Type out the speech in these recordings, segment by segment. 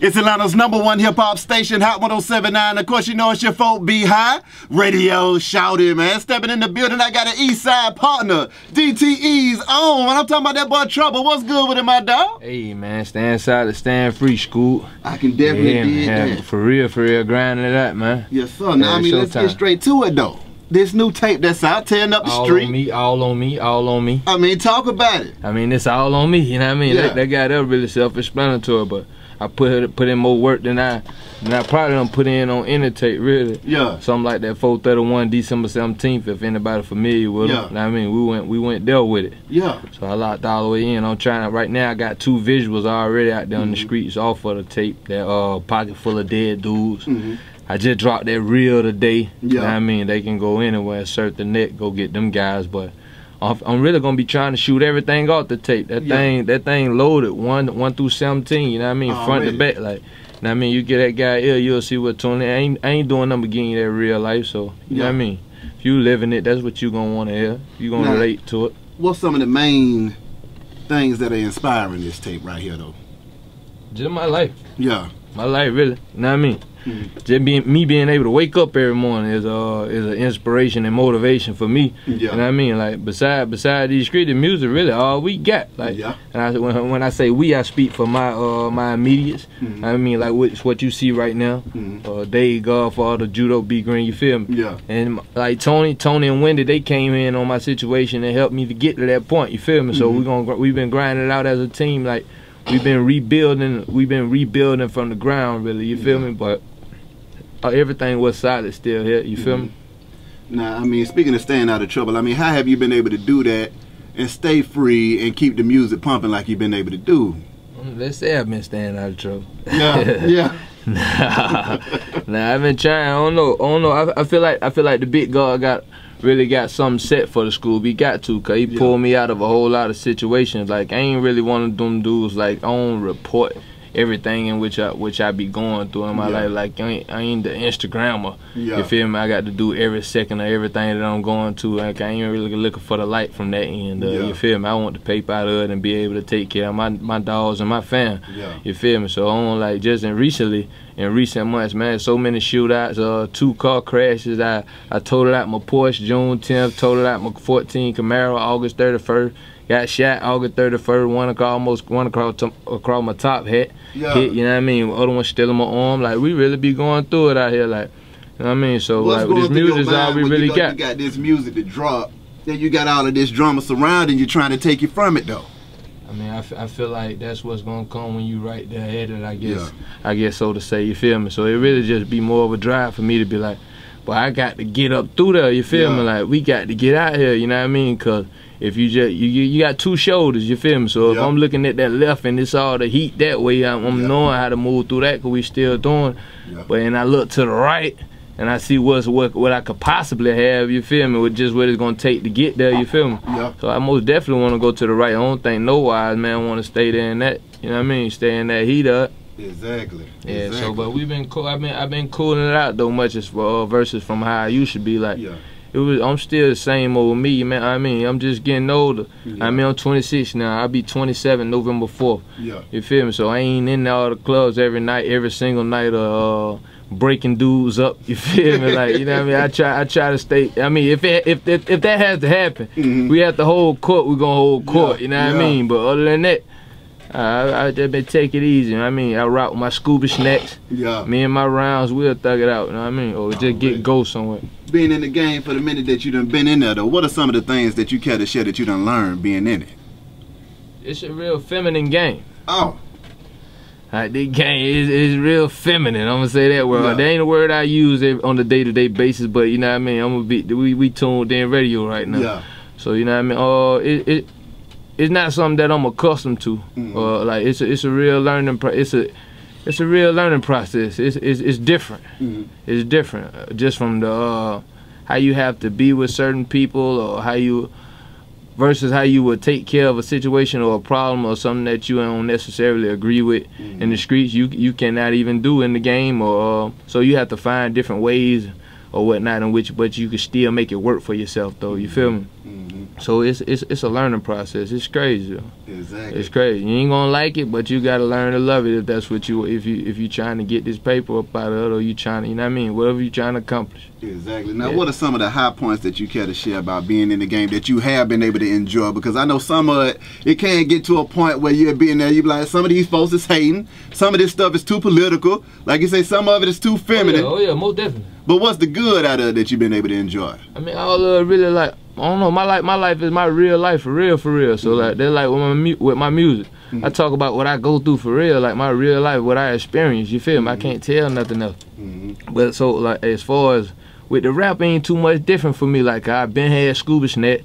It's Atlanta's #1 hip-hop station, Hot 107.9. Of course, you know it's your folk, Be High. Radio, shout it, man. Stepping in the building, I got an East Side partner, DTE's on. And I'm talking about that boy Trouble. What's good with it, my dog? Hey, man, stand solid, stand free, Scoot. I can definitely dig that. For real, grinding it out, man. Yes, sir. Now, I mean, let's get straight to it, though. This new tape that's out, tearing up the street. All on me. I mean, talk about it. I mean, it's all on me, you know what I mean? Yeah. That guy there really self-explanatory, but I put in more work than I probably don't put in on any tape, really. Yeah. Something like that 431 December 17th, if anybody familiar with it. Yeah. You know what I mean? We went there with it. Yeah. So I locked all the way in. I'm trying to, right now I got 2 visuals already out there on the streets off of the tape. That Pocket Full of Dead Dudes. I just dropped that reel today. You know what I mean? They can go anywhere, surf the net, go get them guys, but I'm really gonna be trying to shoot everything off the tape. That thing loaded 1 through 17. You know what I mean? Front to back, like. You know what I mean? You get that guy here, you'll see what Tony. I ain't doing nothing but getting you that real life. So you know what I mean? If you living it, that's what you gonna want to hear. You gonna relate to it. What's some of the main things that are inspiring this tape right here, though? Just my life. Yeah. My life, really. You know what I mean? Just me being able to wake up every morning is an inspiration and motivation for me. Yeah. You know what I mean? Like beside these street music, really all we got. Like, and when I say we, I speak for my immediates. I mean, like what you see right now. Dave Godfather, Judo, B Green. You feel me? Yeah. And like Tony and Wendy, they came in on my situation and helped me to get to that point. You feel me? So we've been grinding it out as a team. Like we've been rebuilding from the ground, really. You feel me? But everything was solid still here, you feel me? Now, I mean, speaking of staying out of trouble, I mean, how have you been able to do that and stay free and keep the music pumping like you've been able to do? Let's say I've been staying out of trouble. Yeah, Nah, I've been trying. I don't know. I feel like the big God really got something set for the school. He got to, cause he pulled me out of a whole lot of situations. Like I ain't really one of them dudes like I don't report everything in which I be going through in my life. Like I ain't the Instagrammer. You feel me? I got to do every second of everything that I'm going to. Like I ain't really looking for the light from that end. You feel me? I want the paper out of it and be able to take care of my dogs and my fam. You feel me? So I don't like just in recent months, man, so many shootouts, 2 car crashes. I totaled out my Porsche June 10th, totaled out my 14 Camaro August 31st. Got shot August 31st, almost one across my top hat. Hit, you know what I mean? The other one still in my arm. Like, we really be going through it out here, like, you know what I mean? So, like, this music is all we really got. You got this music to drop, then you got all of this drama surrounding you trying to take you from it, though. I mean, I feel like that's what's gonna come when you right there headed, I guess so to say, you feel me? So it really just be more of a drive for me to be like, but I got to get up through there, you feel me? Like, we got to get out here, you know what I mean? Cause if you just, you got 2 shoulders, you feel me? So if I'm looking at that left and it's all the heat that way, I'm knowing how to move through that because we still doing. But and I look to the right and I see what I could possibly have, you feel me, with just what it's gonna take to get there, you feel me? So I most definitely wanna go to the right. I don't think no wise man wanna stay there in that, you know what I mean, stay in that heat up. Exactly. Yeah, so but we've been cool. I've been cooling it out though much as versus from how I used to be. Like I'm still the same old me, man. I mean, I'm just getting older. I mean, I'm 26 now. I'll be 27 November 4th. You feel me? So I ain't in all the clubs every single night breaking dudes up. You feel me? Like, you know what I mean? I try to stay. I mean, if that has to happen, we have to hold court. We're gonna hold court. You know what I mean? But other than that, I just been take it easy. You know what I mean? I rock with my scuba snacks. Me and my rounds, we'll thug it out. You know what I mean? Or just go somewhere. Being in the game for the minute that you done been in there, though, what are some of the things that you care to share that you done learned being in it? It's a real feminine game. Oh. Like, this game is real feminine. I'm gonna say that word. That ain't a word I use on a day-to-day basis, but you know what I mean? I'm gonna be we tuned in radio right now. So you know what I mean? It's not something that I'm accustomed to. Like it's a real learning it's a real learning process. It's different. It's different just from the how you have to be with certain people, or how you versus how you would take care of a situation or a problem or something that you don't necessarily agree with in the streets. You cannot even do in the game, or so you have to find different ways or whatnot in which, but you can still make it work for yourself though. You feel me? So it's a learning process. It's crazy. Exactly. It's crazy. You ain't gonna like it, but you gotta learn to love it if that's what if you trying to get this paper up out of it, or you trying to, you know what I mean, whatever you trying to accomplish. Exactly. Now, what are some of the high points that you care to share about being in the game that you have been able to enjoy? Because I know some of it can get to a point where you're being there, you be like, some of these folks is hating, some of this stuff is too political, like you say, some of it is too feminine. Oh yeah, most definitely. But what's the good out of it that you've been able to enjoy? I mean, all really like, I don't know, my life is my real life for real. So like, they're like with my music. I talk about what I go through for real, like my real life, what I experience. You feel me? I can't tell nothing else. But so like, as far as with the rap, ain't too much different for me. Like I been had scuba snack.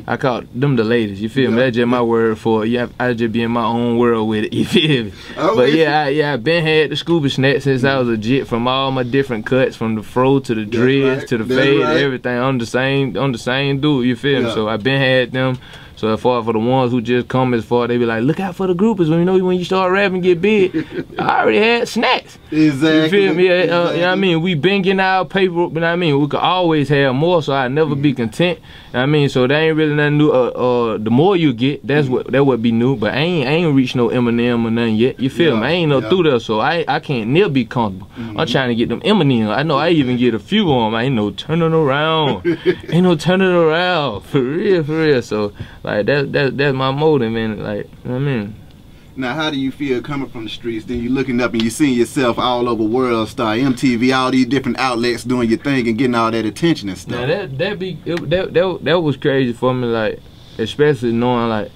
I call them the ladies. You feel me? That's just my word for it. Yeah, I just be in my own world with it. You feel me? But yeah, I been had the scuba snack since I was a jit, from all my different cuts, from the fro to the dreads to the fade, everything. I'm the same dude. You feel me? So I been had them. So as far for the ones who just come as far, they be like, look out for the groupers when you start rapping, get big. I already had snacks. Exactly. You feel me? You know what I mean? We been getting our paper, you know what I mean? We could always have more, so I never be content. You know what I mean? So there ain't really nothing new. The more you get, that would be new. But I ain't reached no Eminem or nothing yet. You feel me? I ain't no through there, so I can't never be comfortable. I'm trying to get them Eminem. I know I even get a few on them. I ain't no turning around. Ain't no turning around. For real. So like that's my motive, man. Like, you know what I mean? Now, how do you feel coming from the streets? Then you looking up and you seeing yourself all over World Star, MTV, all these different outlets doing your thing and getting all that attention and stuff. Now that was crazy for me, like, especially knowing like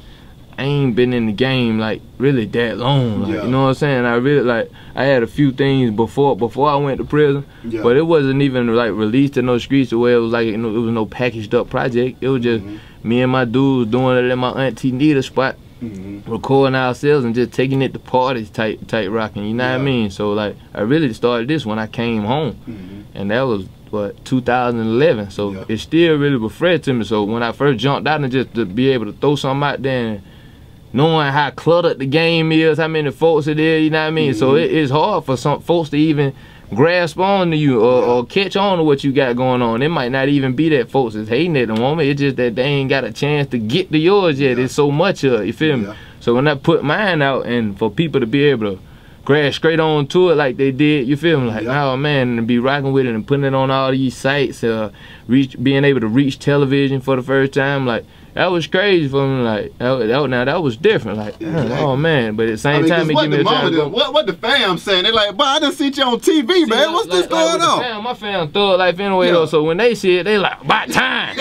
I ain't been in the game like really that long. Like, you know what I'm saying? I really like I had a few things before I went to prison, but it wasn't even like released in no streets where it was like, you know, it was no packaged up project. It was just me and my dudes doing it in my auntie Nita spot. Recording ourselves and just taking it to parties type rocking, you know what I mean? So like I really started this when I came home, and that was what, 2011. So it still really was fresh to me. So when I first jumped out and just to be able to throw something out there, and knowing how cluttered the game is, how many folks it is, you know what I mean? So it's hard for some folks to even grasp on to you or catch on to what you got going on. It might not even be that folks is hating at the moment. It's just that they ain't got a chance to get to yours yet. It's so much of it, you feel me? So when I put mine out, and for people to be able to grasp straight on to it like they did, you feel me? Like, oh man, and be rocking with it and putting it on all these sites, being able to reach television for the first time, like, that was crazy for me. Like that was different. Like, oh man, but at the same time, it give me a chance to go. What the fam saying? They like, boy, I done seen you on TV, man. What's this going on? My fam thug life anyway though. So when they see it, they like, about time.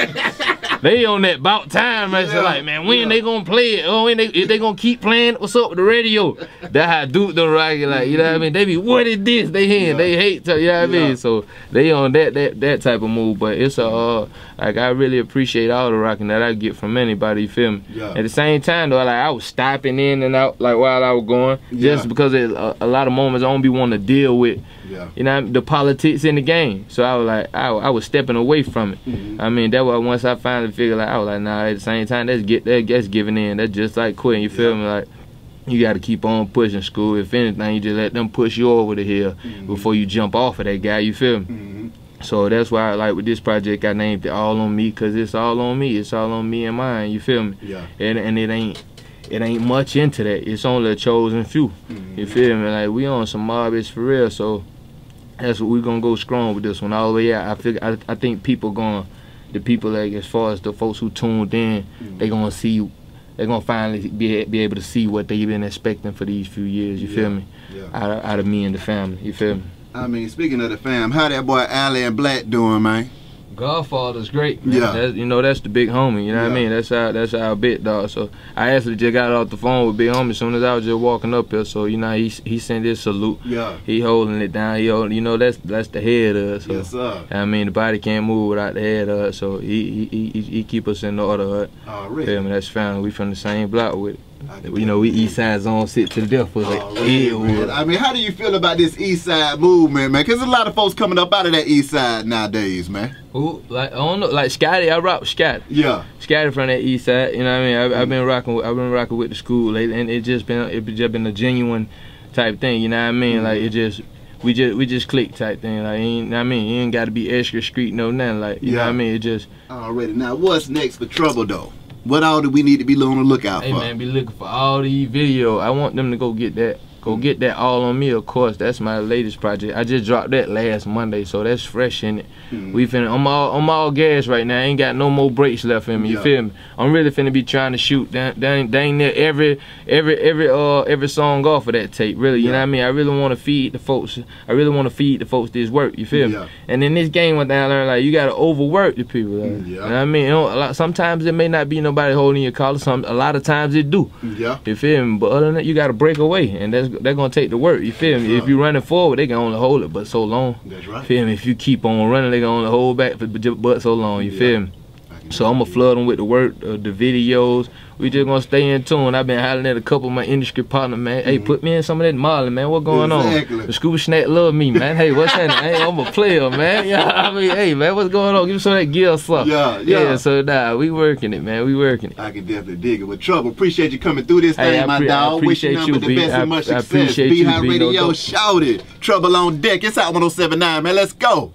They on that about time, right? So like, man, when they gonna play it? Oh, when they gonna keep playing? What's up with the radio? That how Duke the rocket, like, you know what I mean? They be, what is this? They hear, they hate, you know what I mean? So they on that type of move. But it's like, I really appreciate all the rocking that I get from anybody, you feel me? At the same time though, like I was stopping in and out like while I was going, just because a lot of moments I don't be wanting to deal with, you know, the politics in the game. So I was like, I was stepping away from it. I mean, that was once I finally figured like, I was like, nah, at the same time, that's giving in. That's just like quitting, you feel me? Like, you got to keep on pushing, school. If anything, you just let them push you over the hill before you jump off of that guy, you feel me? So that's why, like, with this project, I named it All On Me, because it's all on me. It's all on me and mine, you feel me? And it ain't much into that. It's only a chosen few, you feel me? Like, we on some mobbies for real, so that's what we're going to go strong with this one all the way out. I think the people, like, as far as the folks who tuned in, they going to see, they're going to finally be able to see what they've been expecting for these few years, you feel me? Out of me and the family, you feel me? I mean, speaking of the fam, how that boy Allie and Black doing, man? Godfather's great, man. You know, that's the big homie, you know what I mean? That's our big dog. So I actually just got off the phone with big homie as soon as I was just walking up here. So, you know, he sent his salute. He holding it down. You know, that's the head of us. So, yes, sir. I mean, the body can't move without the head of us. So he keep us in order. Really? Feel me? That's family. We from the same block with it. You know, we East Side Zone sit to the death for like I mean, how do you feel about this East Side movement, man? Because there's a lot of folks coming up out of that East Side nowadays, man. Who? Like, I don't know, like Scotty. I rock with Scotty. Scotty from that East Side. You know what I mean? I've been rocking with the school lately, and it just been a genuine type thing. You know what I mean? Like, we just click type thing. Like, you ain't got to be extra street, no nothing. Like, you know what I mean? It just already. Now, what's next for Trouble though? What all do we need to be on the lookout Hey for? man, be looking for all these videos. I want them to go get that. Go get that All On Me, of course. That's my latest project. I just dropped that last Monday, so that's fresh in it. We finna, I'm all gas right now. I ain't got no more breaks left in me. You feel me? I'm really finna be trying to shoot dang near every song off of that tape. Really, you know what I mean? I really want to feed the folks. I really want to feed the folks this work. You feel me? And in this game, what I learned, like you gotta overwork the people. Like, you know what I mean? You know, sometimes it may not be nobody holding your collar. A lot of times it do. You feel me? But other than that, you gotta break away, and they're gonna take the work. You feel me? If you running forward, they can only hold it but so long. That's right. Feel me? If you keep on running, they can only hold back but so long. You feel me? So I'm gonna flood them with the work, the videos. We just gonna stay in tune. I've been hollering at a couple of my industry partners, man. Hey, put me in some of that Marley, man. What going on? The Scuba Snack love me, man. Hey, what's happening? Hey, I'm a player, man. Yeah, I mean, hey, man, what's going on? Give me some of that gear stuff. Yeah. So nah, we working it, man. We working it. I can definitely dig it. With Trouble, appreciate you coming through this thing, my dog. Wish you nothing but the best and much success. Be High Radio, shout it. Trouble on deck. It's out 107.9, man. Let's go.